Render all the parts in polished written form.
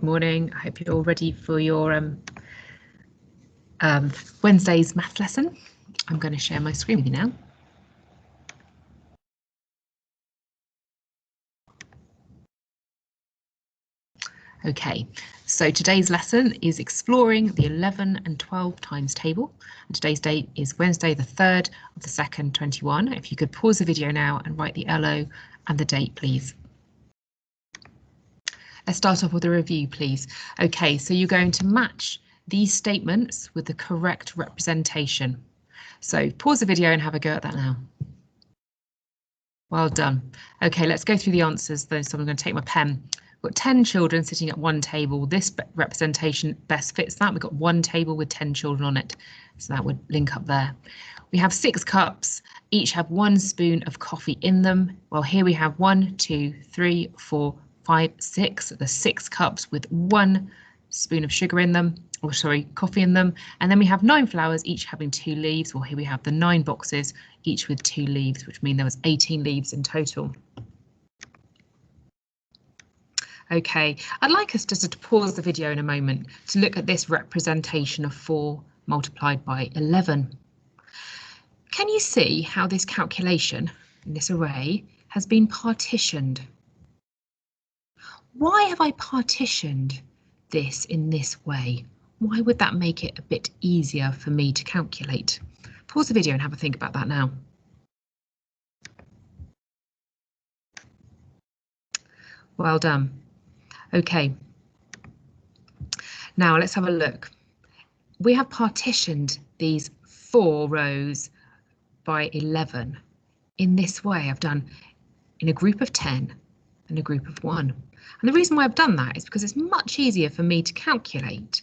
Good morning. I hope you're all ready for your Wednesday's math lesson. I'm going to share my screen with you now. Okay, so today's lesson is exploring the 11 and 12 times table. And today's date is Wednesday, the 3rd of the 2nd, 21. If you could pause the video now and write the LO and the date, please. Let's start off with a review, please. Okay, so you're going to match these statements with the correct representation. So pause the video and have a go at that now. Well done. Okay, let's go through the answers though. So I'm going to take my pen. We've got 10 children sitting at one table. This representation best fits that. We've got one table with 10 children on it. So that would link up there. We have 6 cups, each have 1 spoon of coffee in them. Well, here we have 1, 2, 3, 4, 5, 6. The 6 cups with 1 spoon of sugar in them, or sorry, coffee in them. And then we have 9 flowers, each having 2 leaves. Well, here we have the 9 boxes, each with 2 leaves, which means there was 18 leaves in total. Okay, I'd like us just to pause the video in a moment to look at this representation of 4 multiplied by 11. Can you see how this calculation in this array has been partitioned? Why have I partitioned this in this way? Why would that make it a bit easier for me to calculate? Pause the video and have a think about that now. Well done. Okay. Now let's have a look. We have partitioned these 4 rows by 11 in this way. I've done in a group of 10 and a group of 1. And the reason why I've done that is because it's much easier for me to calculate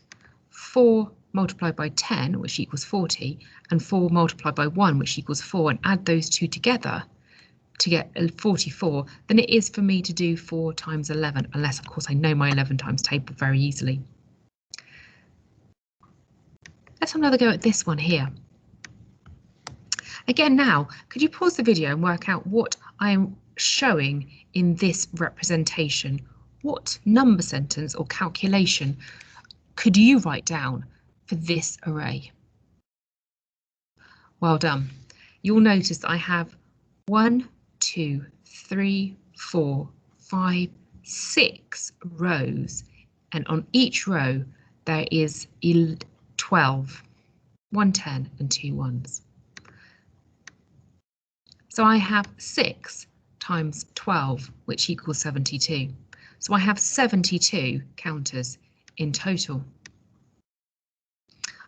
4 multiplied by 10, which equals 40, and 4 multiplied by 1, which equals 4, and add those two together to get 44 than it is for me to do 4 times 11, unless, of course, I know my 11 times table very easily. Let's have another go at this one here. Again, now, could you pause the video and work out what I am showing in this representation? What number sentence or calculation could you write down for this array? Well done. You'll notice that I have 1, 2, 3, 4, 5, 6 rows, and on each row there is 12, 1 10 and 2 1s. So I have 6 times 12, which equals 72. So I have 72 counters in total.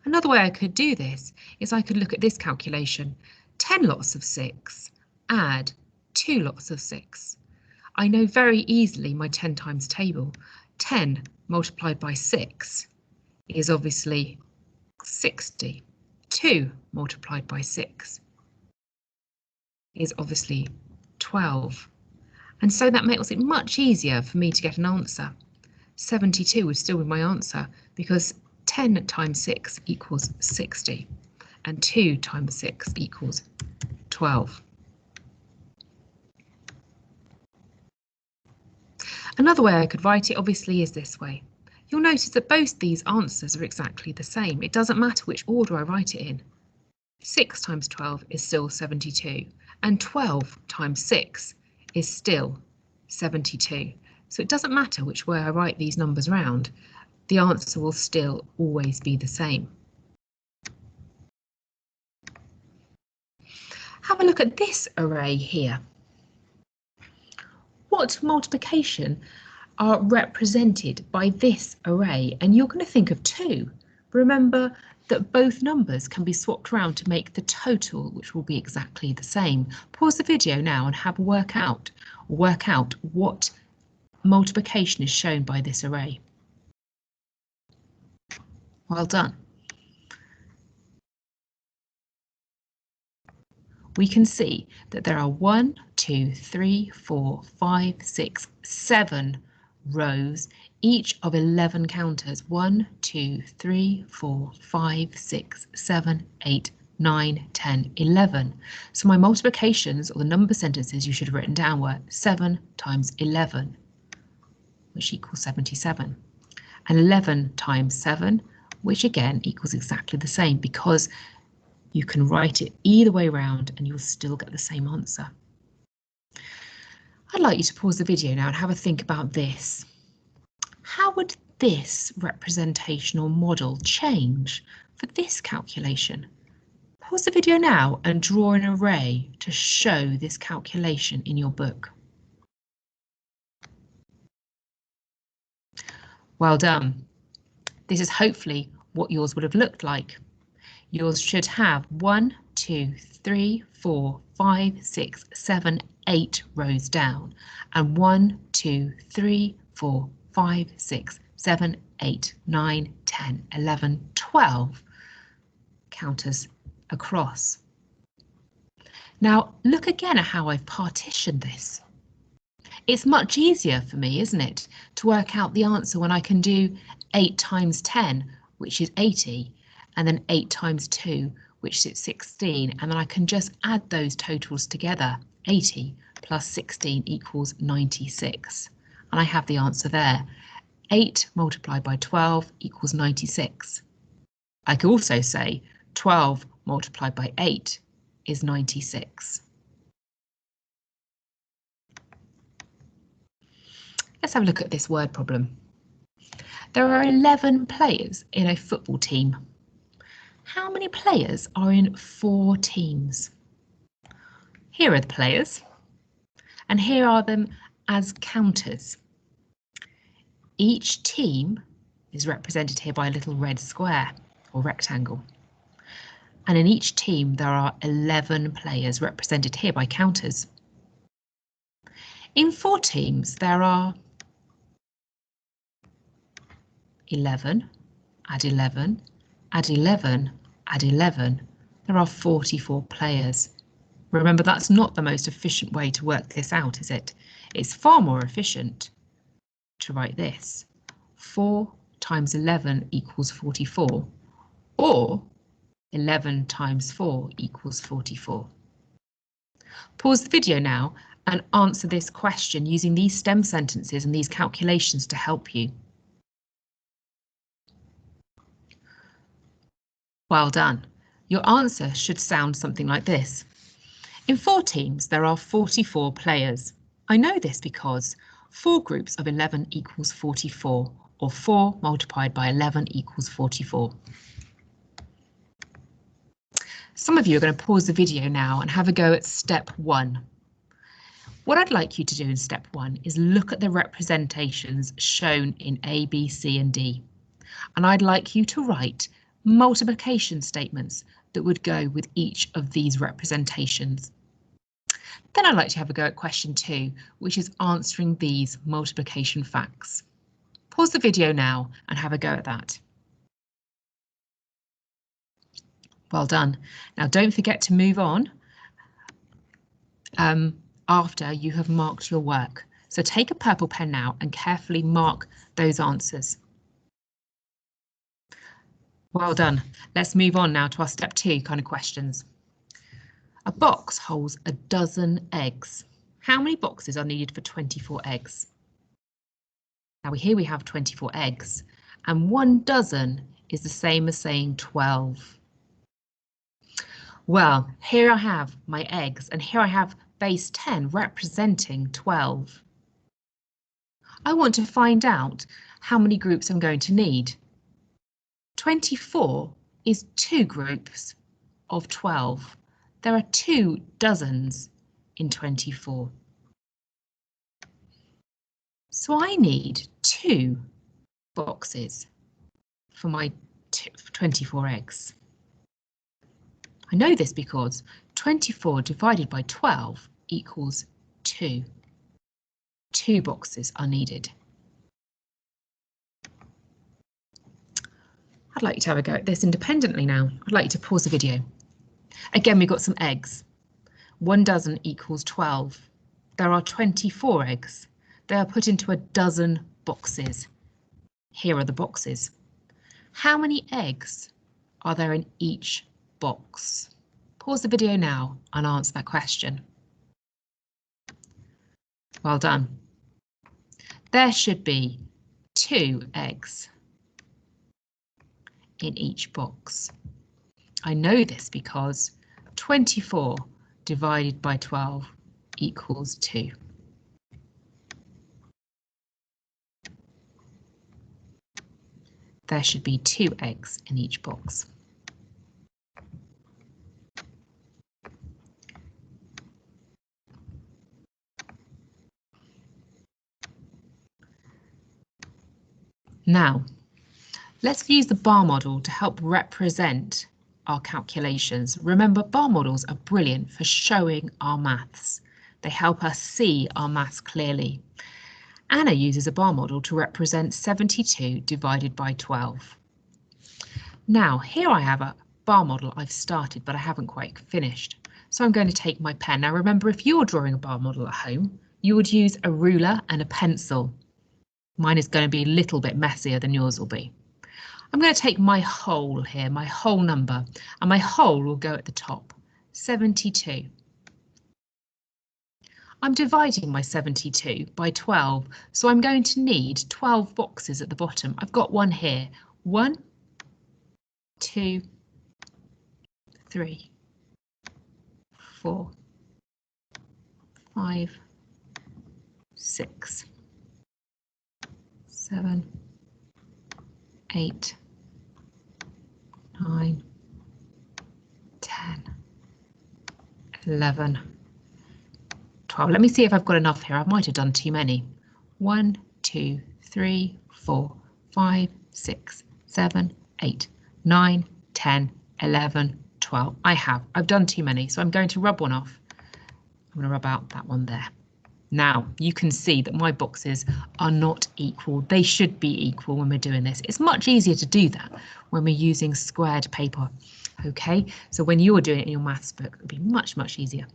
Another way I could do this is I could look at this calculation. 10 lots of 6, add 2 lots of 6. I know very easily my 10 times table. 10 multiplied by 6 is obviously 60. 2 multiplied by 6 is obviously 12. And so that makes it much easier for me to get an answer. 72 would still be my answer because 10 times 6 equals 60 and 2 times 6 equals 12. Another way I could write it obviously is this way. You'll notice that both these answers are exactly the same. It doesn't matter which order I write it in. 6 times 12 is still 72 and 12 times 6 is still 72. So it doesn't matter which way I write these numbers round, the answer will still always be the same. Have a look at this array here. What multiplication are represented by this array? And you're going to think of 2. Remember that both numbers can be swapped around to make the total, which will be exactly the same. Pause the video now and have a work out what multiplication is shown by this array. Well done. We can see that there are 1, 2, 3, 4, 5, 6, 7 rows, each of 11 counters. 1, 2, 3, 4, 5, 6, 7, 8, 9, 10, 11. So my multiplications, or the number sentences you should have written down, were 7 times 11, which equals 77. and 11 times 7, which again equals exactly the same, because you can write it either way around and you'll still get the same answer. I'd like you to pause the video now and have a think about this. How would this representational model change for this calculation? Pause the video now and draw an array to show this calculation in your book. Well done. This is hopefully what yours would have looked like. Yours should have 1, 2, 3, 4, 5, 6, 7, 8 rows down, and 1, 2, 3, 4, 5, 6, 7, 8, 9, 10, 11, 12 counters across. Now look again at how I've partitioned this. It's much easier for me, isn't it, to work out the answer when I can do 8 times 10, which is 80, and then 8 times 2, which is 16, and then I can just add those totals together. 80 plus 16 equals 96, and I have the answer there. 8 multiplied by 12 equals 96. I could also say 12 multiplied by 8 is 96. Let's have a look at this word problem. There are 11 players in a football team. How many players are in 4 teams? Here are the players, and here are them as counters. Each team is represented here by a little red square or rectangle. And in each team there are 11 players represented here by counters. In 4 teams there are 11, add 11, add 11, add 11. There are 44 players. Remember, that's not the most efficient way to work this out, is it? It's far more efficient to write this. 4 times 11 equals 44, or 11 times 4 equals 44. Pause the video now and answer this question using these STEM sentences and these calculations to help you. Well done. Your answer should sound something like this. In 4 teams, there are 44 players. I know this because 4 groups of 11 equals 44, or 4 multiplied by 11 equals 44. Some of you are going to pause the video now and have a go at step 1. What I'd like you to do in step 1 is look at the representations shown in A, B, C and D. And I'd like you to write multiplication statements that would go with each of these representations. Then I'd like to have a go at question 2, which is answering these multiplication facts. Pause the video now and have a go at that. Well done. Now don't forget to move on after you have marked your work. So take a purple pen now and carefully mark those answers. Well done. Let's move on now to our step 2 kind of questions. A box holds a dozen eggs. How many boxes are needed for 24 eggs? Now here we have 24 eggs, and 1 dozen is the same as saying 12. Well, here I have my eggs, and here I have base 10 representing 12. I want to find out how many groups I'm going to need. 24 is 2 groups of 12. There are 2 dozens in 24. So I need 2 boxes for my 24 eggs. I know this because 24 divided by 12 equals 2. 2 boxes are needed. I'd like you to have a go at this independently now. I'd like you to pause the video. Again, we've got some eggs. 1 dozen equals 12. There are 24 eggs. They are put into a dozen boxes. Here are the boxes. How many eggs are there in each box? Pause the video now and answer that question. Well done. There should be 2 eggs in each box. I know this because 24 divided by 12 equals 2. There should be 2 eggs in each box. Now, let's use the bar model to help represent our calculations. Remember, bar models are brilliant for showing our maths. They help us see our maths clearly. Anna uses a bar model to represent 72 divided by 12. Now, here I have a bar model I've started, but I haven't quite finished. So I'm going to take my pen. Now, remember, if you're drawing a bar model at home, you would use a ruler and a pencil. Mine is going to be a little bit messier than yours will be. I'm going to take my whole here, my whole number, and my whole will go at the top, 72. I'm dividing my 72 by 12, so I'm going to need 12 boxes at the bottom. I've got one here. 1, 2, 3, 4, 5, 6, 7, 8, 9, 10, 11, 12. Let me see if I've got enough here. I might have done too many. 1, 2, 3, 4, 5, 6, 7, 8, 9, 10, 11, 12. I have. I've done too many, so I'm going to rub one off. I'm going to rub out that one there. Now, you can see that my boxes are not equal. They should be equal when we're doing this. It's much easier to do that when we're using squared paper. OK, so when you're doing it in your maths book, it'll be much, much easier.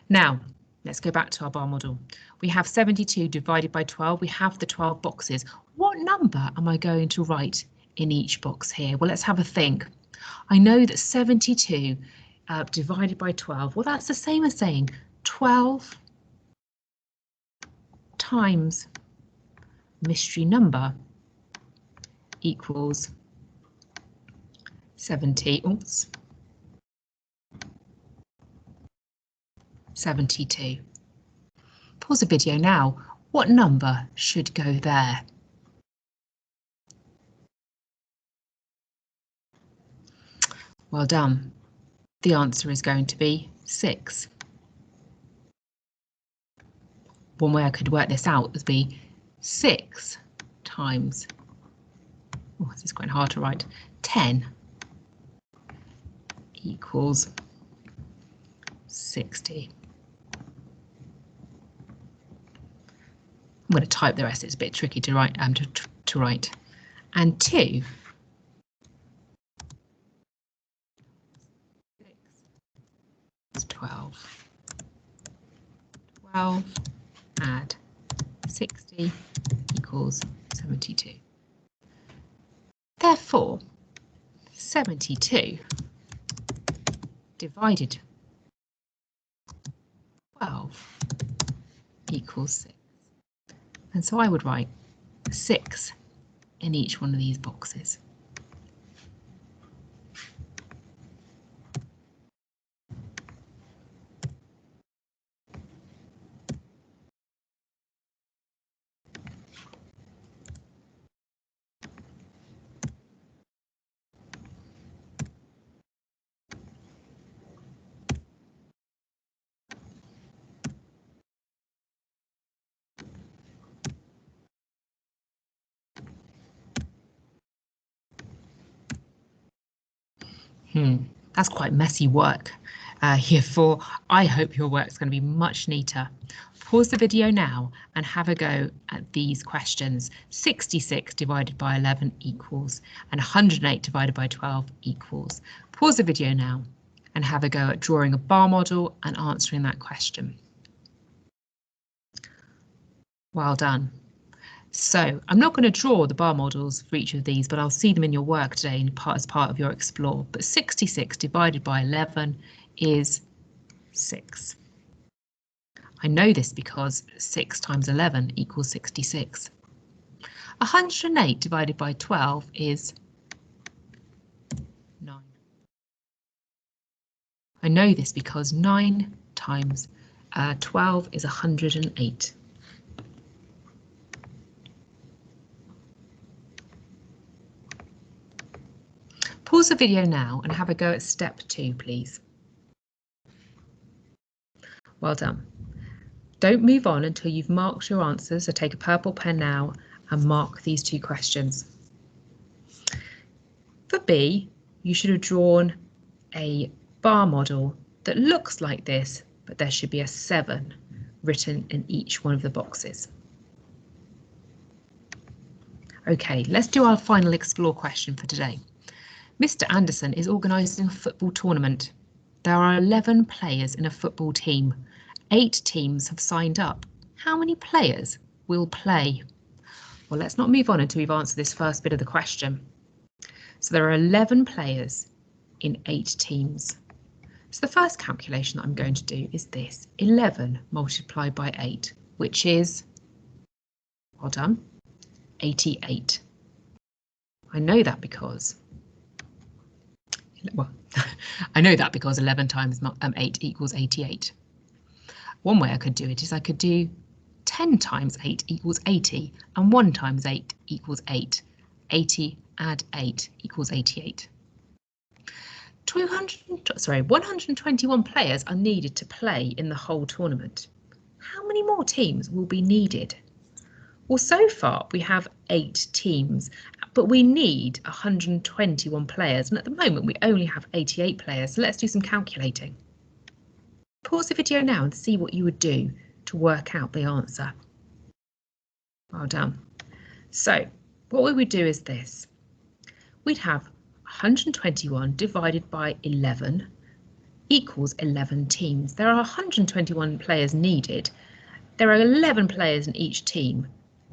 Now, let's go back to our bar model. We have 72 divided by 12. We have the 12 boxes. What number am I going to write in each box here? Well, let's have a think. I know that 72 divided by 12, well, that's the same as saying 12 times mystery number equals 72. Pause the video now. What number should go there? Well done. The answer is going to be 6. One way I could work this out would be 6 times, oh, this is quite hard to write, 10 equals 60. I'm going to type the rest. It's a bit tricky to write. To write, and 2 is 12. 12 add 60 equals 72. Therefore, 72 divided 12 equals 6. And so I would write 6 in each one of these boxes. That's quite messy work here for. I hope your work is going to be much neater. Pause the video now and have a go at these questions. 66 divided by 11 equals, and 108 divided by 12 equals. Pause the video now and have a go at drawing a bar model and answering that question. Well done. So I'm not going to draw the bar models for each of these, but I'll see them in your work today as part of your Explore. But 66 divided by 11 is 6. I know this because 6 times 11 equals 66. 108 divided by 12 is know this because 9 times 12 is 108. Pause the video now and have a go at step 2, please. Well done. Don't move on until you've marked your answers, so take a purple pen now and mark these 2 questions. For B, you should have drawn a bar model that looks like this, but there should be a 7 written in each one of the boxes. Okay, let's do our final explore question for today. Mr. Anderson is organising a football tournament. There are 11 players in a football team. 8 teams have signed up. How many players will play? Well, let's not move on until we've answered this first bit of the question. So there are 11 players in 8 teams. So the first calculation that I'm going to do is this, 11 multiplied by 8, which is, well done, 88. I know that because, well, I know that because 11 times 8 equals 88. One way I could do it is I could do 10 times 8 equals 80 and 1 times 8 equals 8. 80 add 8 equals 88. 121 players are needed to play in the whole tournament. How many more teams will be needed? Well, so far we have 8 teams, but we need 121 players, and at the moment we only have 88 players, so let's do some calculating. Pause the video now and see what you would do to work out the answer. Well done. So what we would do is this. We'd have 121 divided by 11 equals 11 teams. There are 121 players needed. There are 11 players in each team,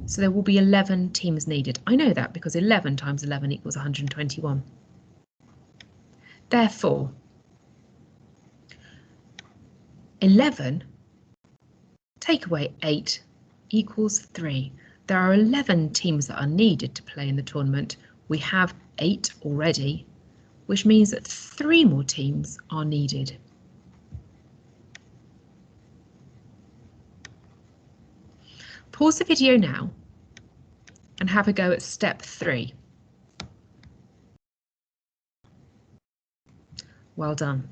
so there will be 11 teams needed. I know that because 11 times 11 equals 121. Therefore, 11 take away 8 equals 3. There are 11 teams that are needed to play in the tournament. We have 8 already, which means that 3 more teams are needed. Pause the video now and have a go at step 3. Well done.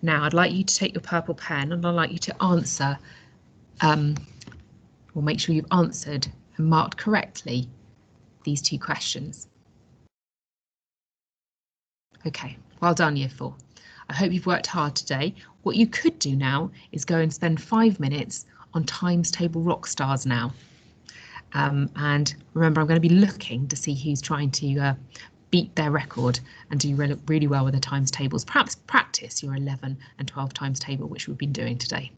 Now I'd like you to take your purple pen and I'd like you to answer, or make sure you've answered and marked correctly these 2 questions. Okay, well done Year 4. I hope you've worked hard today. What you could do now is go and spend 5 minutes on Times Table Rockstars now. And remember, I'm going to be looking to see who's trying to beat their record and do really well with the times tables. Perhaps practice your 11 and 12 times table, which we've been doing today.